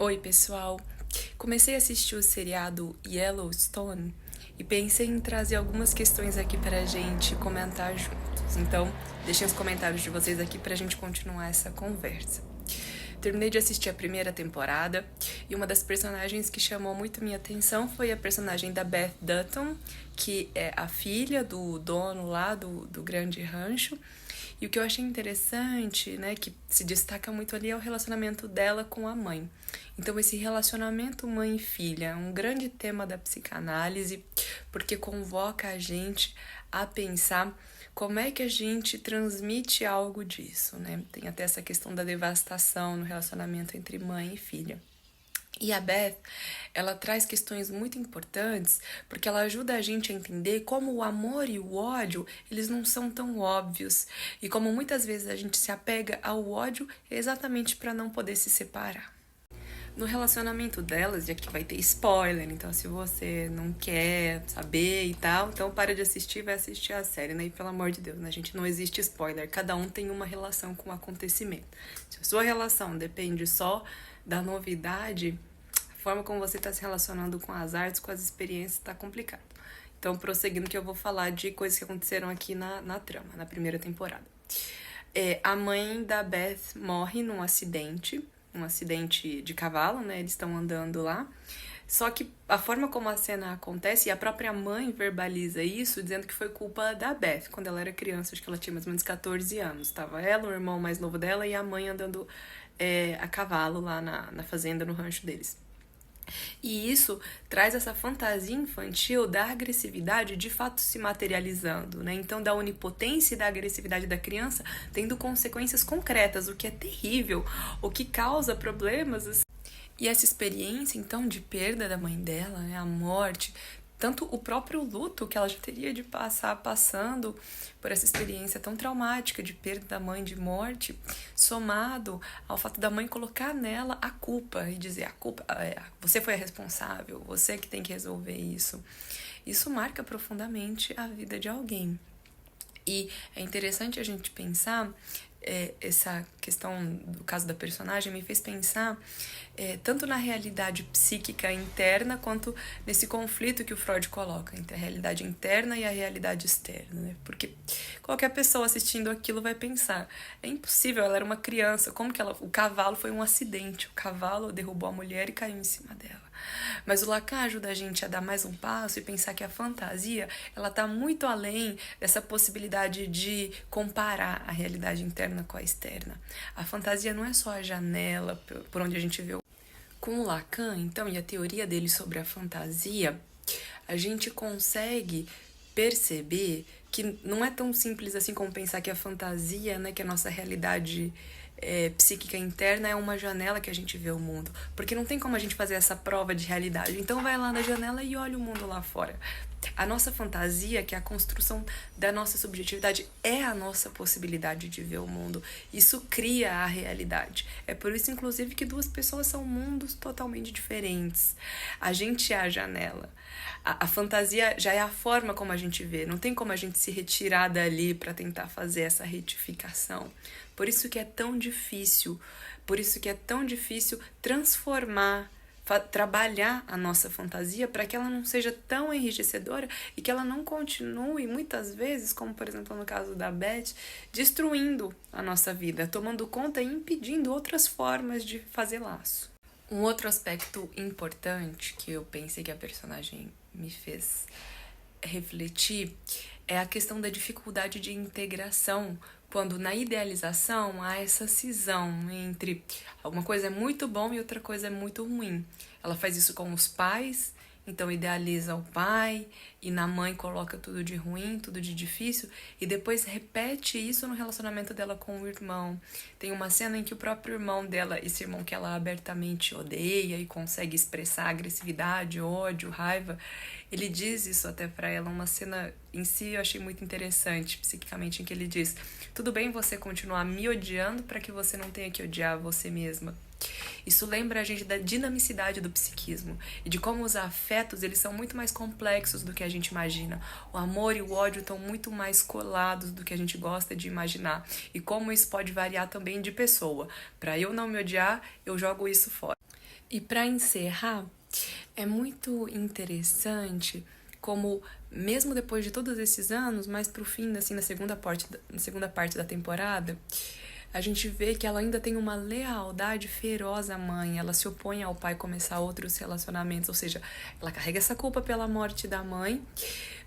Oi, pessoal. Comecei a assistir o seriado Yellowstone e pensei em trazer algumas questões aqui pra gente comentar juntos. Então, deixem os comentários de vocês aqui pra gente continuar essa conversa. Terminei de assistir a primeira temporada e uma das personagens que chamou muito minha atenção foi a personagem da Beth Dutton, que é a filha do dono lá do grande rancho. E o que eu achei interessante, né, que se destaca muito ali é o relacionamento dela com a mãe. Então, esse relacionamento mãe e filha é um grande tema da psicanálise, porque convoca a gente a pensar como é que a gente transmite algo disso, né? Tem até essa questão da devastação no relacionamento entre mãe e filha. E a Beth, ela traz questões muito importantes porque ela ajuda a gente a entender como o amor e o ódio, eles não são tão óbvios e como muitas vezes a gente se apega ao ódio exatamente para não poder se separar. No relacionamento delas, e aqui vai ter spoiler, então se você não quer saber e tal, então para de assistir e vai assistir a série, né? E pelo amor de Deus, né, gente? Não existe spoiler, cada um tem uma relação com o acontecimento. Se a sua relação depende só da novidade, a forma como você está se relacionando com as artes, com as experiências, está complicado. Então, prosseguindo que eu vou falar de coisas que aconteceram aqui na trama, na primeira temporada. A mãe da Beth morre num acidente de cavalo, né? Eles estão andando lá. Só que a forma como a cena acontece, e a própria mãe verbaliza isso, dizendo que foi culpa da Beth, quando ela era criança, acho que ela tinha mais ou menos 14 anos. Tava ela, o irmão mais novo dela e a mãe andando a cavalo lá na fazenda, no rancho deles. E isso traz essa fantasia infantil da agressividade de fato se materializando, né? Então, da onipotência e da agressividade da criança tendo consequências concretas, o que é terrível, o que causa problemas. E essa experiência, então, de perda da mãe dela, né, a morte, tanto o próprio luto que ela já teria de passando por essa experiência tão traumática de perda da mãe, de morte, somado ao fato da mãe colocar nela a culpa e dizer, a culpa, você foi a responsável, você que tem que resolver isso. Isso marca profundamente a vida de alguém. E é interessante a gente pensar, essa questão do caso da personagem me fez pensar tanto na realidade psíquica interna quanto nesse conflito que o Freud coloca entre a realidade interna e a realidade externa, né? Porque qualquer pessoa assistindo aquilo vai pensar, é impossível, ela era uma criança, como que o cavalo foi um acidente, o cavalo derrubou a mulher e caiu em cima dela. Mas o Lacan ajuda a gente a dar mais um passo e pensar que a fantasia, ela está muito além dessa possibilidade de comparar a realidade interna com a externa. A fantasia não é só a janela por onde a gente vê. Com o Lacan, então, e a teoria dele sobre a fantasia, a gente consegue perceber que não é tão simples assim como pensar que a fantasia, né, que a nossa realidade psíquica interna é uma janela que a gente vê o mundo. Porque não tem como a gente fazer essa prova de realidade. Então vai lá na janela e olha o mundo lá fora. A nossa fantasia, que é a construção da nossa subjetividade, é a nossa possibilidade de ver o mundo. Isso cria a realidade. É por isso, inclusive, que duas pessoas são mundos totalmente diferentes. A gente é a janela. A fantasia já é a forma como a gente vê. Não tem como a gente se retirar dali para tentar fazer essa retificação. Por isso que é tão difícil. Por isso que é tão difícil transformar, trabalhar a nossa fantasia para que ela não seja tão enrijecedora e que ela não continue, muitas vezes, como por exemplo no caso da Beth, destruindo a nossa vida, tomando conta e impedindo outras formas de fazer laço. Um outro aspecto importante que eu pensei que a personagem me fez refletir é a questão da dificuldade de integração, quando na idealização há essa cisão entre alguma coisa é muito bom e outra coisa é muito ruim. Ela faz isso com os pais, então idealiza o pai e na mãe coloca tudo de ruim, tudo de difícil e depois repete isso no relacionamento dela com o irmão. Tem uma cena em que o próprio irmão dela, esse irmão que ela abertamente odeia e consegue expressar agressividade, ódio, raiva, ele diz isso até pra ela, uma cena em si eu achei muito interessante psiquicamente, em que ele diz: tudo bem você continuar me odiando para que você não tenha que odiar você mesma. Isso lembra a gente da dinamicidade do psiquismo e de como os afetos eles são muito mais complexos do que a gente imagina. O amor e o ódio estão muito mais colados do que a gente gosta de imaginar e como isso pode variar também de pessoa. Para eu não me odiar, eu jogo isso fora. E para encerrar, é muito interessante como, mesmo depois de todos esses anos, mais pro fim, assim, na segunda parte da temporada, a gente vê que ela ainda tem uma lealdade feroz à mãe, ela se opõe ao pai começar outros relacionamentos, ou seja, ela carrega essa culpa pela morte da mãe,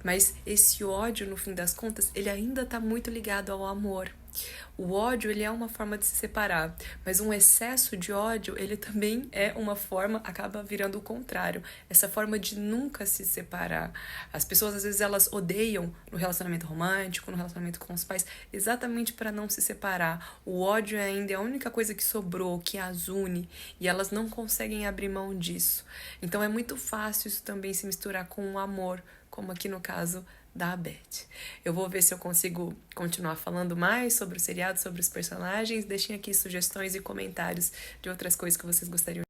mas esse ódio, no fim das contas, ele ainda tá muito ligado ao amor. O ódio, ele é uma forma de se separar, mas um excesso de ódio, ele também é uma forma, acaba virando o contrário, essa forma de nunca se separar. As pessoas, às vezes, elas odeiam no relacionamento romântico, no relacionamento com os pais, exatamente para não se separar. O ódio ainda é a única coisa que sobrou, que as une, e elas não conseguem abrir mão disso. Então é muito fácil isso também se misturar com o amor, como aqui no caso da Beth. Eu vou ver se eu consigo continuar falando mais sobre o seriado, sobre os personagens. Deixem aqui sugestões e comentários de outras coisas que vocês gostariam